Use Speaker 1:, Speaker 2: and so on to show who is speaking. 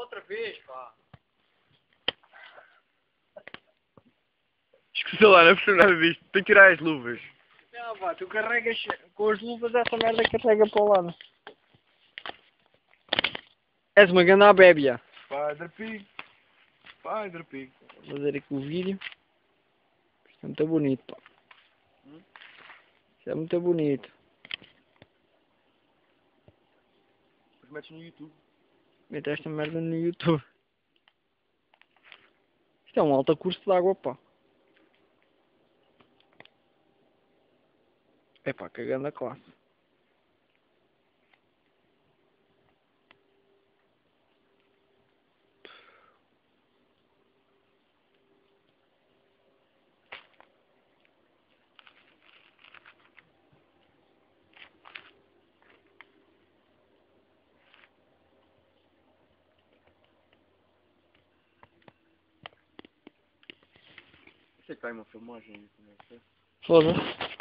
Speaker 1: Outra vez, pá.
Speaker 2: Esqueci lá, não é preciso nada disto. Tem que tirar as luvas.
Speaker 1: Não, pá, tu carregas com as luvas, essa merda carrega para o lado. És uma grande abébia.
Speaker 2: Spider Pig. Spider Pig.
Speaker 1: Vou fazer aqui o vídeo. Isto é muito bonito, pá. Isto é muito bonito.
Speaker 2: Depois metes no YouTube.
Speaker 1: Mete esta merda no YouTube. Isto é um alto curso de água, pá. É pá, cagando a classe.
Speaker 2: Sei que está aí uma filmagem. Não sei.
Speaker 1: Foda-se.